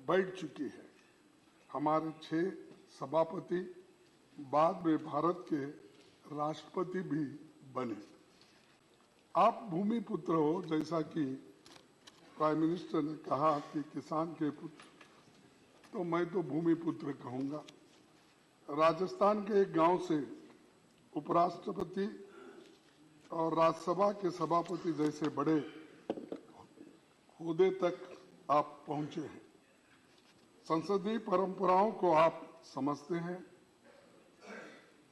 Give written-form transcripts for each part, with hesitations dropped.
बैठ चुकी है। हमारे 6 सभापति बाद में भारत के राष्ट्रपति भी बने। आप भूमिपुत्र हो, जैसा कि प्राइम मिनिस्टर ने कहा कि किसान के पुत्र, तो मैं तो भूमिपुत्र कहूंगा। राजस्थान के एक गांव से उपराष्ट्रपति और राज्यसभा के सभापति जैसे बड़े ओहदे तक आप पहुंचे हैं। संसदीय परंपराओं को आप समझते हैं।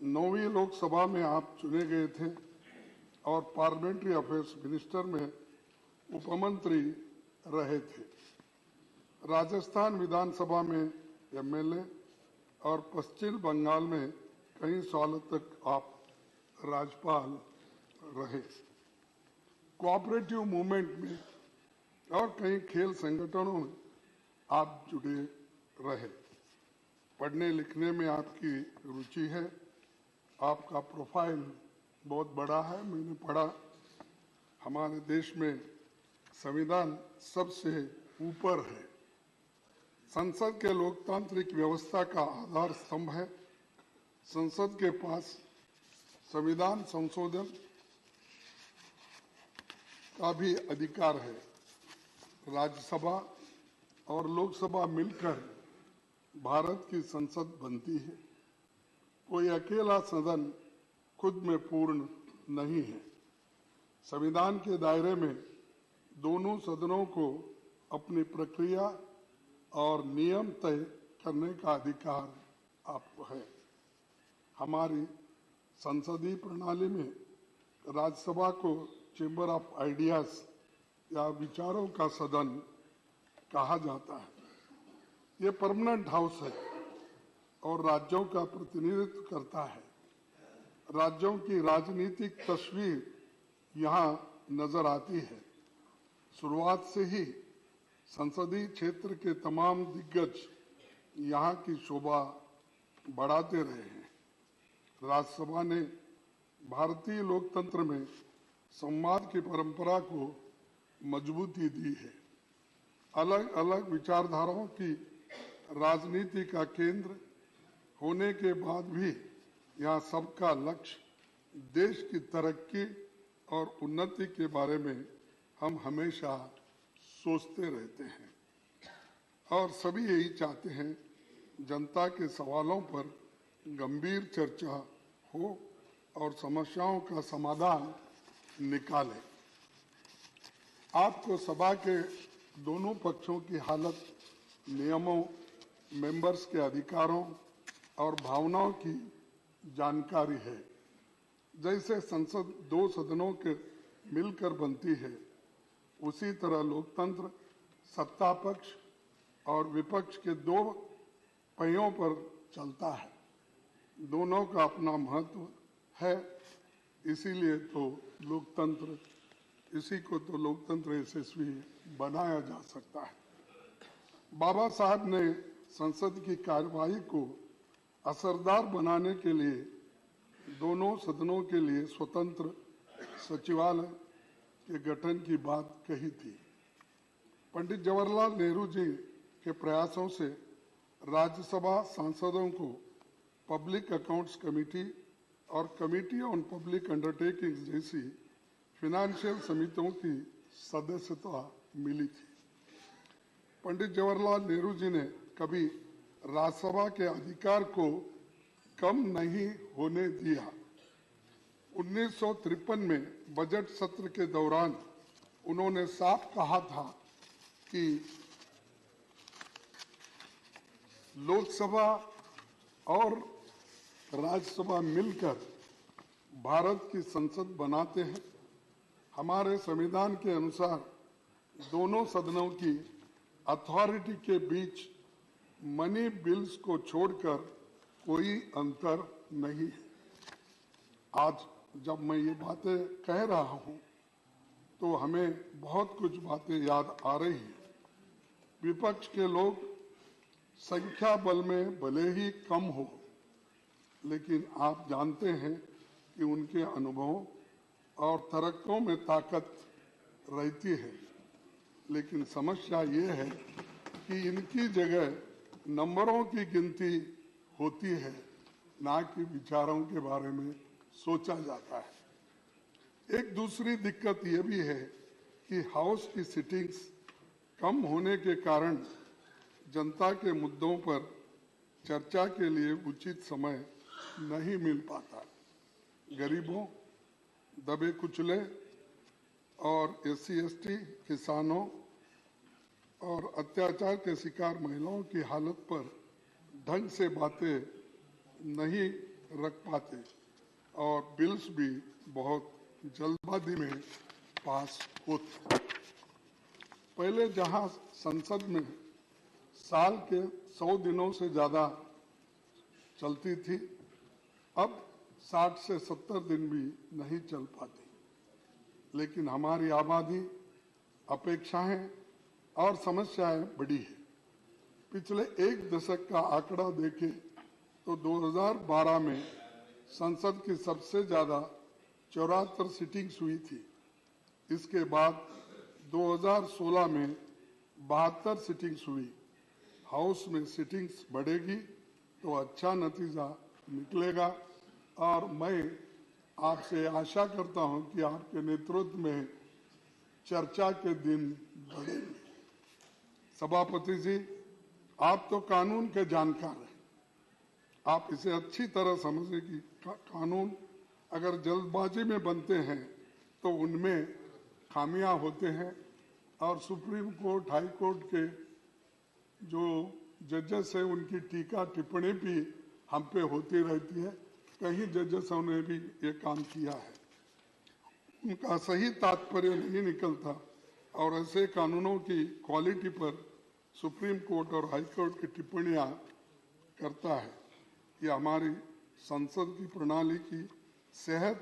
9वीं लोकसभा में आप चुने गए थे और पार्लियामेंट्री अफेयर्स मिनिस्टर में उपमंत्री रहे थे। राजस्थान विधानसभा में एमएलए और पश्चिम बंगाल में कई सालों तक आप राज्यपाल रहे। कोऑपरेटिव मूवमेंट में और कई खेल संगठनों में आप जुड़े रहे। पढ़ने लिखने में आपकी रुचि है। आपका प्रोफाइल बहुत बड़ा है। मैंने पढ़ा, हमारे देश में संविधान सबसे ऊपर है। संसद के लोकतांत्रिक व्यवस्था का आधार स्तंभ है। संसद के पास संविधान संशोधन का भी अधिकार है। राज्यसभा और लोकसभा मिलकर भारत की संसद बनती है। कोई अकेला सदन खुद में पूर्ण नहीं है। संविधान के दायरे में दोनों सदनों को अपनी प्रक्रिया और नियम तय करने का अधिकार आपको है। हमारी संसदीय प्रणाली में राज्यसभा को चेंबर ऑफ आइडियाज या विचारों का सदन कहा जाता है। ये परमानेंट हाउस है और राज्यों का प्रतिनिधित्व करता है। राज्यों की राजनीतिक तस्वीर यहाँ नजर आती है। शुरुआत से ही संसदीय क्षेत्र के तमाम दिग्गज यहाँ की शोभा बढ़ाते रहे हैं। राज्यसभा ने भारतीय लोकतंत्र में संवाद की परंपरा को मजबूती दी है। अलग अलग विचारधाराओं की राजनीति का केंद्र होने के बाद भी यहाँ सबका लक्ष्य देश की तरक्की और उन्नति के बारे में हम हमेशा सोचते रहते हैं और सभी यही चाहते हैं जनता के सवालों पर गंभीर चर्चा हो और समस्याओं का समाधान निकालें। आपको सभा के दोनों पक्षों की हालत, नियमों, मेंबर्स के अधिकारों और भावनाओं की जानकारी है। जैसे संसद 2 सदनों के मिलकर बनती है, उसी तरह लोकतंत्र सत्ता पक्ष और विपक्ष के 2 पहियों पर चलता है। दोनों का अपना महत्व है। इसीलिए तो लोकतंत्र, इसी को तो लोकतंत्र यशस्वी बनाया जा सकता है। बाबा साहब ने संसद की कार्यवाही को असरदार बनाने के लिए दोनों सदनों के लिए स्वतंत्र सचिवालय के गठन की बात कही थी। पंडित जवाहरलाल नेहरू जी के प्रयासों से राज्यसभा सांसदों को पब्लिक अकाउंट्स कमेटी और कमेटी ऑन पब्लिक अंडरटेकिंग्स जैसी फिनेंशियल समितियों की सदस्यता मिली थी। पंडित जवाहरलाल नेहरू जी ने कभी राज्यसभा के अधिकार को कम नहीं होने दिया। 1953 में बजट सत्र के दौरान उन्होंने साफ कहा था कि लोकसभा और राज्यसभा मिलकर भारत की संसद बनाते हैं। हमारे संविधान के अनुसार दोनों सदनों की अथॉरिटी के बीच मनी बिल्स को छोड़कर कोई अंतर नहीं है। आज जब मैं ये बातें कह रहा हूं तो हमें बहुत कुछ बातें याद आ रही हैं। विपक्ष के लोग संख्या बल में भले ही कम हो, लेकिन आप जानते हैं कि उनके अनुभवों और तर्कों में ताकत रहती है। लेकिन समस्या ये है कि इनकी जगह नंबरों की गिनती होती है, ना कि विचारों के बारे में सोचा जाता है। एक दूसरी दिक्कत यह भी है कि हाउस की सिटिंग्स कम होने के कारण जनता के मुद्दों पर चर्चा के लिए उचित समय नहीं मिल पाता। गरीबों, दबे कुचले और SC/ST, किसानों और अत्याचार के शिकार महिलाओं की हालत पर ढंग से बातें नहीं रख पाते और बिल्स भी बहुत जल्दबाजी में पास होते। पहले जहां संसद में साल के 100 दिनों से ज्यादा चलती थी, अब 60 से 70 दिन भी नहीं चल पाती। लेकिन हमारी आबादी, अपेक्षाएं और समस्याएं बड़ी है। पिछले एक दशक का आंकड़ा देखें तो 2012 में संसद की सबसे ज्यादा 74 सिटिंग्स हुई थी। इसके बाद 2016 में 72 सिटिंग्स हुई। हाउस में सिटिंग्स बढ़ेगी तो अच्छा नतीजा निकलेगा और मैं आपसे आशा करता हूं कि आपके नेतृत्व में चर्चा के दिन बढ़ेंगे। सभापति जी, आप तो कानून के जानकार हैं। आप इसे अच्छी तरह समझें कि कानून अगर जल्दबाजी में बनते हैं तो उनमें खामियां होते हैं और सुप्रीम कोर्ट, हाई कोर्ट के जो जजेस हैं उनकी टीका टिप्पणी भी हम पे होती रहती है। कई जजेसों ने भी ये काम किया है, उनका सही तात्पर्य नहीं निकलता और ऐसे कानूनों की क्वालिटी पर सुप्रीम कोर्ट और हाई कोर्ट की टिप्पणियां करता है। ये हमारी संसद की प्रणाली की सेहत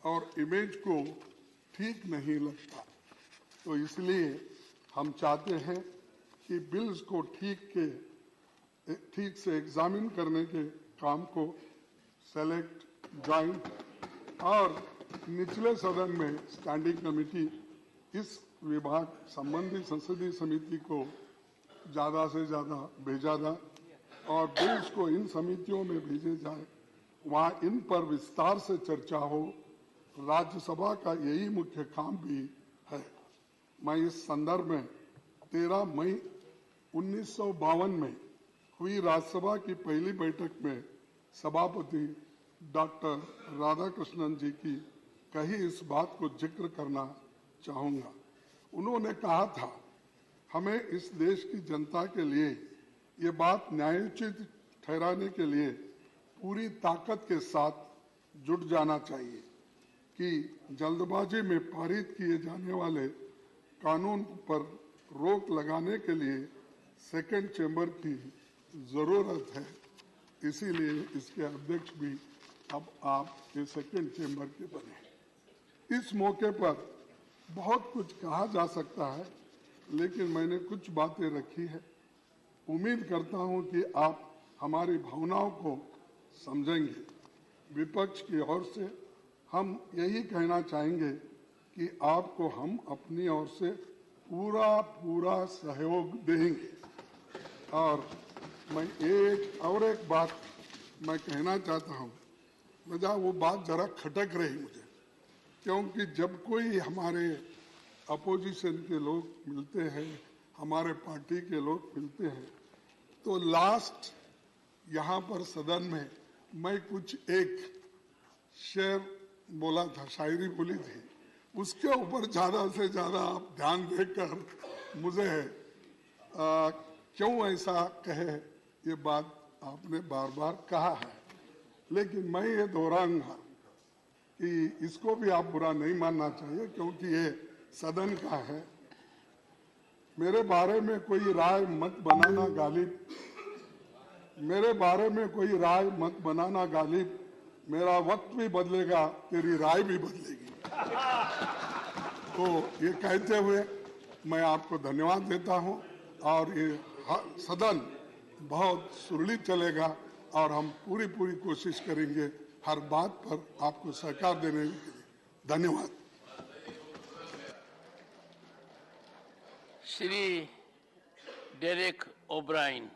और इमेज को ठीक नहीं लगता। तो इसलिए हम चाहते हैं कि बिल्स को ठीक से एग्जामिन करने के काम को सेलेक्ट, ज्वाइंट और निचले सदन में स्टैंडिंग कमेटी इस विभाग संबंधी संसदीय समिति को ज्यादा से ज्यादा भेजा जाए और बिल्स को इन समितियों में भेजे जाए, वहां इन पर विस्तार से चर्चा हो। राज्यसभा का यही मुख्य काम भी है। मैं इस संदर्भ में 13 मई 1952 में हुई राज्यसभा की पहली बैठक में सभापति डॉक्टर राधाकृष्णन जी की कही इस बात को जिक्र करना चाहूंगा। उन्होंने कहा था, हमें इस देश की जनता के लिए ये बात न्यायोचित ठहराने के लिए पूरी ताकत के साथ जुट जाना चाहिए कि जल्दबाजी में पारित किए जाने वाले कानून पर रोक लगाने के लिए सेकंड चेंबर की जरूरत है। इसीलिए इसके अध्यक्ष भी अब आप ये सेकंड चेंबर के बने। इस मौके पर बहुत कुछ कहा जा सकता है, लेकिन मैंने कुछ बातें रखी है। उम्मीद करता हूं कि आप हमारी भावनाओं को समझेंगे। विपक्ष की ओर से हम यही कहना चाहेंगे कि आपको हम अपनी ओर से पूरा सहयोग देंगे। और मैं एक बात मैं कहना चाहता हूं, वजह वो बात जरा खटक रही मुझे, क्योंकि जब कोई हमारे अपोजिशन के लोग मिलते हैं, हमारे पार्टी के लोग मिलते हैं, तो लास्ट यहाँ पर सदन में मैं कुछ एक शेर बोला था, शायरी बोली थी, उसके ऊपर ज्यादा से ज्यादा आप ध्यान देकर मुझे क्यों ऐसा कहे ये बात आपने बार बार कहा है, लेकिन मैं ये दोहराऊंगा कि इसको भी आप बुरा नहीं मानना चाहिए, क्योंकि ये सदन का है। मेरे बारे में कोई राय मत बनाना गालिब, मेरे बारे में कोई राय मत बनाना गालिब, मेरा वक्त भी बदलेगा, तेरी राय भी बदलेगी। तो ये कहते हुए मैं आपको धन्यवाद देता हूं और ये सदन बहुत सुरक्षित चलेगा और हम पूरी कोशिश करेंगे हर बात पर आपको सहकार देने के लिए। धन्यवाद। Shri Derek O'Brien.